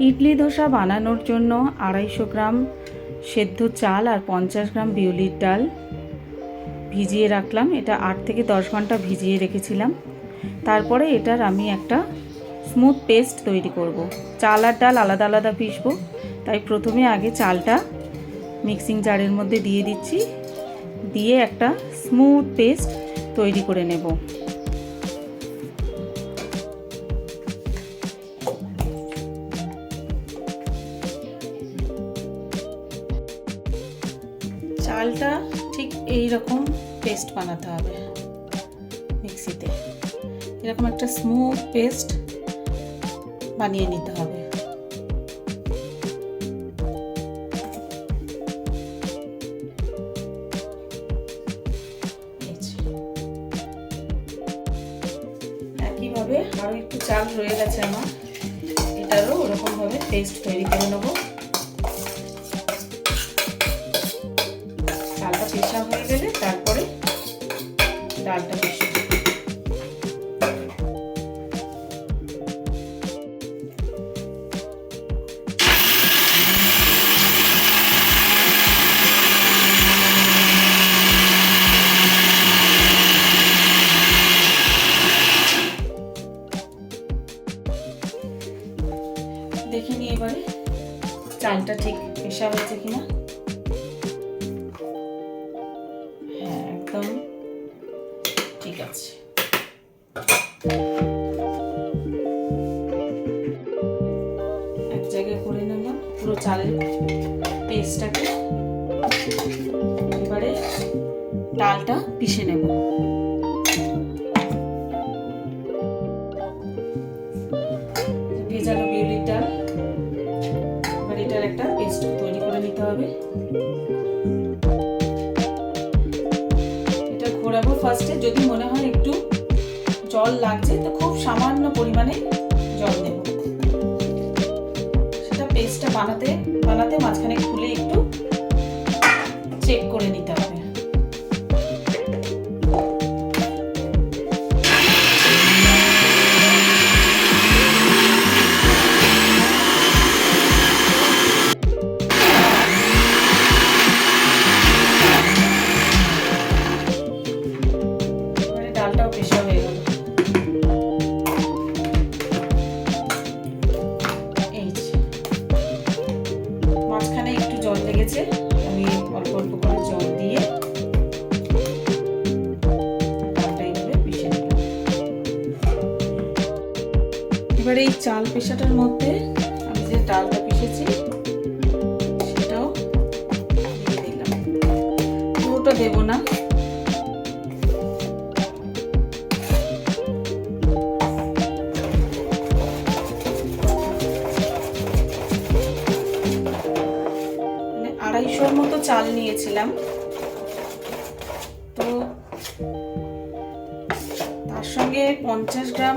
ইডলি ধোসা বানানোর জন্য 250 গ্রাম সেদ্ধ চাল আর 50 গ্রাম বিউলির ডাল ভিজিয়ে রাখলাম। এটা 8 থেকে 10 ঘন্টা ভিজিয়ে রেখেছিলাম। তারপরে এটার আমি একটা স্মুথ পেস্ট তৈরি করব। চাল আর ডাল আলাদা আলাদা পিসবো, তাই প্রথমে আগে চালটা মিক্সিং জারের মধ্যে দিয়ে দিচ্ছি, দিয়ে একটা স্মুথ পেস্ট তৈরি করে নেব। চালটা ঠিক এই রকম পেস্ট বানাতে হবে, মিক্সিতে এরকম একটা স্মুথ পেস্ট বানিয়ে নিতে হবে। একইভাবে আরও একটু চাল রয়ে গেছে আমার, এটারও ওরকমভাবে পেস্ট তৈরি করে নেব। চালটা পেশা হয়ে গেলে তারপরে ডালটা পেশা। দেখে নিই এবারে চালটা ঠিক পেশা হয়েছে কিনা। হ্যাঁ, একদম ঠিক আছে। এক জায়গায় করে নিলাম পুরো চালের পেস্টটাকে। এবারে ডালটা পিষে নেব। ভেজানো বিউলির ডাল, এবার এটার একটা পেস্ট তৈরি করে নিতে হবে। এটা ঘোরাবো ফার্স্টে। যদি মনে হয় একটু জল লাগছে তো খুব সামান্য পরিমাণে জল দেব। সেটা পেস্টটা বানাতে বানাতে মাঝখানে খুলে একটু চেক করে নিতে হবে। ডালটাও পেশা হয়ে গেল। এই মাঝখানে একটু জল লেগেছে, আমি অল্প অল্প করে জল দিয়ে ডালটা এইভাবে পিষে নিলাম। এবারে এই চাল পেশাটার মধ্যে আমি যে ডালটা পিষেছি সেটাও দিয়ে দিলাম। পুরোটা দেবো না, আড়াইশোর মতো চাল নিয়েছিলাম, তো তার সঙ্গে 50 গ্রাম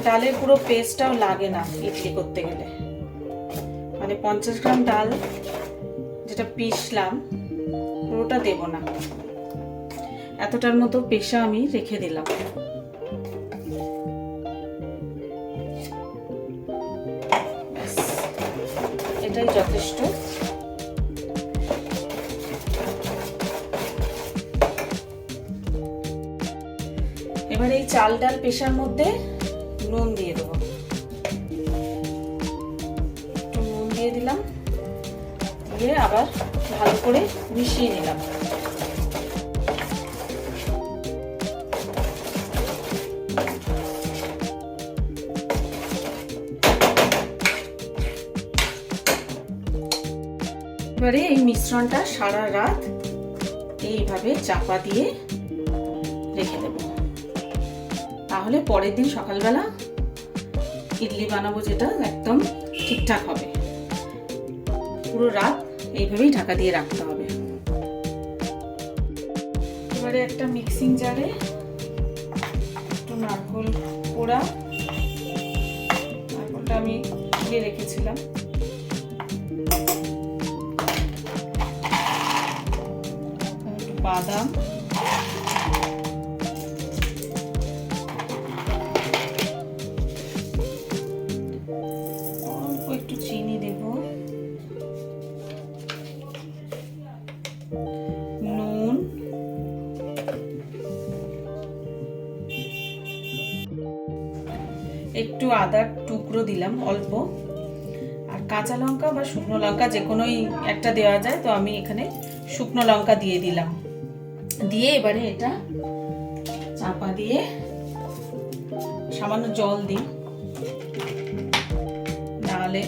ডালের পুরো পেস্টটাও লাগে না ইডলি করতে গেলে। মানে 50 গ্রাম ডাল যেটা পিষলাম পুরোটা দেব না, এতটার মতো পেশা আমি রেখে দিলাম। এটাই যথেষ্ট। এবার এই চাল ডাল পেশার মধ্যে নুন দিয়ে দেবো। একটু নুন দিয়ে দিলাম, দিয়ে আবার ভালো করে মিশিয়ে নিলাম। এবারে এই মিশ্রণটা সারা রাত এইভাবে চাপা দিয়ে রেখে দেব। তাহলে পরের দিন সকালবেলা ইডলি বানাবো যেটা একদম ঠিকঠাক হবে। পুরো রাত এইভাবেই ঢাকা দিয়ে রাখতে হবে। এবারে একটা মিক্সিং জারে একটু নারকেল কোড়া, নারকেলটা আমি দিয়ে রেখেছিলাম, একটু বাদাম, একটু চিনি দেব, নুন, একটু আদার টুকরো দিলাম অল্প, আর কাঁচা লঙ্কা বা শুকনো লঙ্কা যে কোনোই একটা দেওয়া যায়, তো আমি এখানে শুকনো লঙ্কা দিয়ে দিলাম। দিয়ে এবারে এটা চাপা দিয়ে সামান্য জল দিই, নাহলে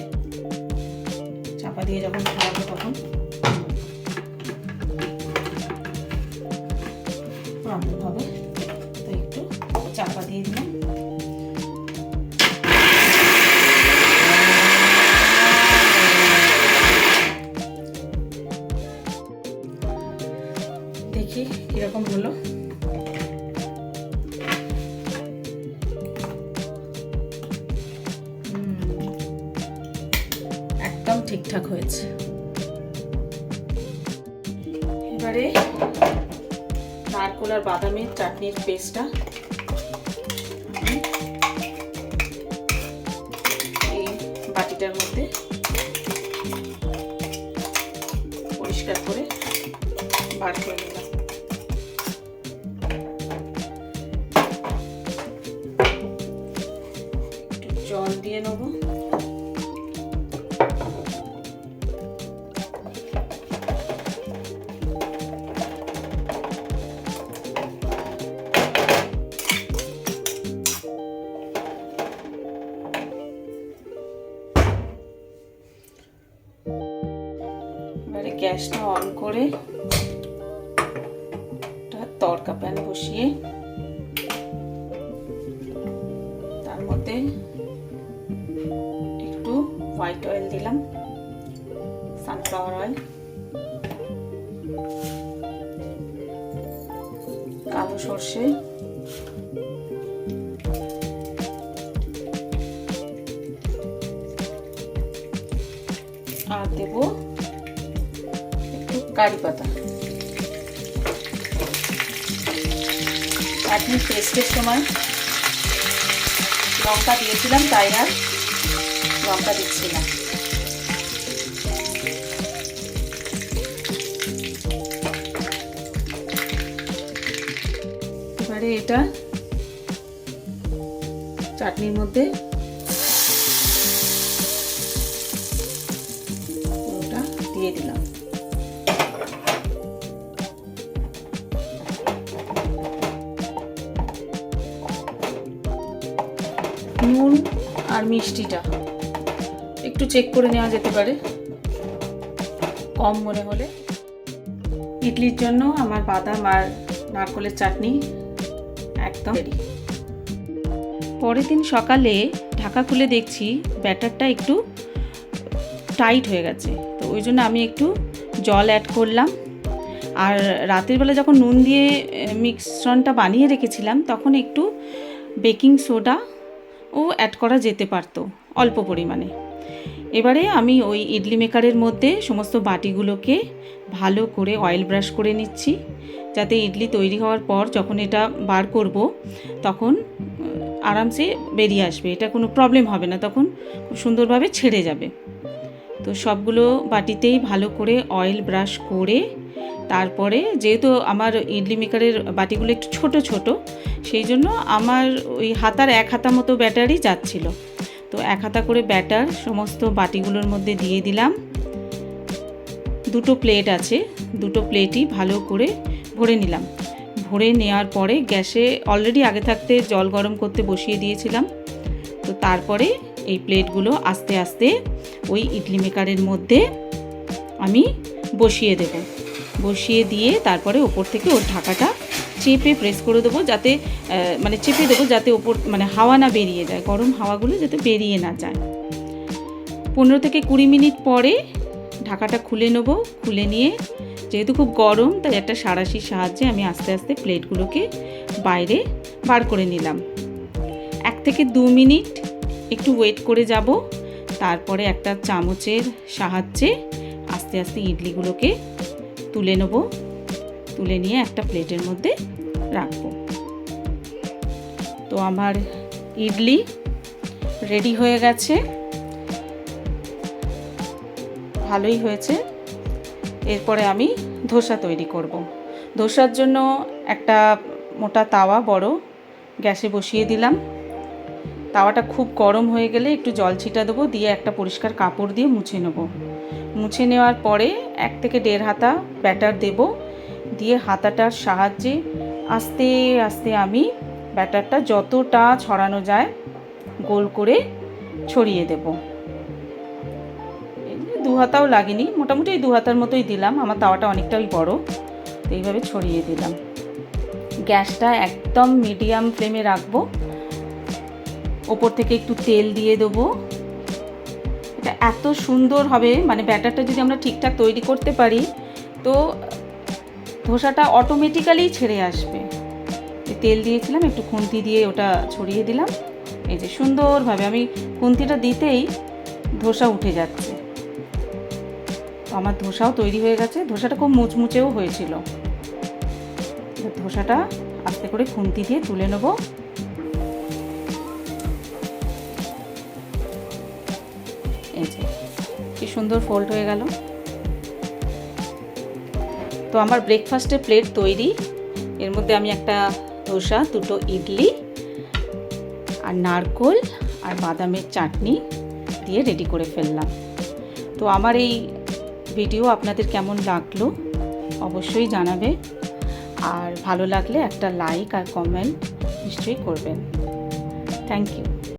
চাপা দিয়ে যখন খাওয়াবো তখন প্রবলেম হবে। তো একটু চাপা দিয়ে দিলাম। দেখি কিরকম হলো। একদম ঠিকঠাক হয়েছে। এবারে নারকেল আর বাদামের চাটনির পেস্টটা এই বাটিটার মধ্যে পরিষ্কার করে বার করে নিলাম। একটু জল দিয়ে নেব। এবারে গ্যাসটা অন করে তড়কা প্যান বসিয়ে তার মধ্যে একটু হোয়াইট অয়েল দিলাম, সানফ্লাওয়ার অয়েল, কালো সর্ষে, আর দেব একটু কারি পাতা। চাটনির পেস্টের সময় লঙ্কা দিয়েছিলাম, তাই আর লঙ্কা দিচ্ছি না। এবারে এটা চাটনির মধ্যে পুরোটা দিয়ে দিলাম। নুন আর মিষ্টিটা একটু চেক করে নেওয়া যেতে পারে, কম মনে হলে। ইডলির জন্য আমার বাদাম আর নারকেলের চাটনি একদম রেডি। পরের দিন সকালে ঢাকা খুলে দেখছি ব্যাটারটা একটু টাইট হয়ে গেছে, তো ওই জন্য আমি একটু জল অ্যাড করলাম। আর রাতের বেলা যখন নুন দিয়ে মিশ্রণটা বানিয়ে রেখেছিলাম তখন একটু বেকিং সোডা ও অ্যাড করা যেতে পারতো অল্প পরিমাণে। এবারে আমি ওই ইডলি মেকারের মধ্যে সমস্ত বাটিগুলোকে ভালো করে অয়েল ব্রাশ করে নিচ্ছি, যাতে ইডলি তৈরি হওয়ার পর যখন এটা বার করব তখন আরামসে বেরিয়ে আসবে, এটা কোনো প্রবলেম হবে না, তখন খুব সুন্দরভাবে ছেড়ে যাবে। তো সবগুলো বাটিতেই ভালো করে অয়েল ব্রাশ করে তারপরে, যেহেতু আমার ইডলি মেকারের বাটিগুলো একটু ছোট ছোট, সেই জন্য আমার ওই হাতার এক হাতা মতো ব্যাটারই যাচ্ছিল। তো এক হাতা করে ব্যাটার সমস্ত বাটিগুলোর মধ্যে দিয়ে দিলাম। দুটো প্লেট আছে, দুটো প্লেটই ভালো করে ভরে নিলাম। ভরে নেওয়ার পরে গ্যাসে অলরেডি আগে থাকতে জল গরম করতে বসিয়ে দিয়েছিলাম। তো তারপরে এই প্লেটগুলো আস্তে আস্তে ওই ইডলি মেকারের মধ্যে আমি বসিয়ে দেব। বসিয়ে দিয়ে তারপরে ওপর থেকে ওর ঢাকাটা চেপে প্রেস করে দেবো, যাতে চেপে দেবো যাতে ওপর হাওয়া না বেরিয়ে যায়, গরম হাওয়াগুলো যাতে বেরিয়ে না যায়। 15 থেকে 20 মিনিট পরে ঢাকাটা খুলে নেব। খুলে নিয়ে যেহেতু খুব গরম, তাই একটা সাঁড়াশির সাহায্যে আমি আস্তে আস্তে প্লেটগুলোকে বাইরে বার করে নিলাম। 1 থেকে 2 মিনিট একটু ওয়েট করে যাব। তারপরে একটা চামচের সাহায্যে আস্তে আস্তে ইডলিগুলোকে তুলে নেব। তুলে নিয়ে একটা প্লেটের মধ্যে রাখবো। তো আমার ইডলি রেডি হয়ে গেছে। ভালোই হয়েছে। এরপরে আমি ধোসা তৈরি করব। ধোসার জন্য একটা মোটা তাওয়া বড় গ্যাসে বসিয়ে দিলাম। তাওয়াটা খুব গরম হয়ে গেলে একটু জল ছিটা দেবো, দিয়ে একটা পরিষ্কার কাপড় দিয়ে মুছে নেব। মুছে নেওয়ার পরে 1 থেকে 1.5 হাতা ব্যাটার দেব, দিয়ে হাতাটার সাহায্যে আস্তে আস্তে আমি ব্যাটারটা যতটা ছড়ানো যায় গোল করে ছড়িয়ে দেব। 2 হাতাও লাগেনি, মোটামুটি 2 হাতার মতোই দিলাম, আমার তাওয়াটা অনেকটাই বড়। তো এইভাবে ছড়িয়ে দিলাম। গ্যাসটা একদম মিডিয়াম ফ্লেমে রাখবো। ওপর থেকে একটু তেল দিয়ে দেবো। এটা এত সুন্দর হবে, মানে ব্যাটারটা যদি আমরা ঠিকঠাক তৈরি করতে পারি তো ধোসাটা অটোমেটিক্যালি ছেড়ে আসবে। তেল দিয়েছিলাম, একটু খুন্তি দিয়ে ওটা ছড়িয়ে দিলাম। এই যে সুন্দরভাবে আমি খুন্তিটা দিতেই ধোসা উঠে যাচ্ছে। তো আমার ধোসাও তৈরি হয়ে গেছে। ধোসাটা খুব মুচমুচেও হয়েছিল। ধোসাটা আস্তে করে খুন্তি দিয়ে তুলে নেব। এই যে কি সুন্দর ফোল্ড হয়ে গেল। তো আমার ব্রেকফাস্টের প্লেট তৈরি। এর মধ্যে আমি একটা ধোসা, 2টো ইডলি আর নারকোল আর বাদামের চাটনি দিয়ে রেডি করে ফেললাম। তো আমার এই ভিডিও আপনাদের কেমন লাগলো অবশ্যই জানাবে, আর ভালো লাগলে একটা লাইক আর কমেন্ট নিশ্চয়ই করবেন। Thank you.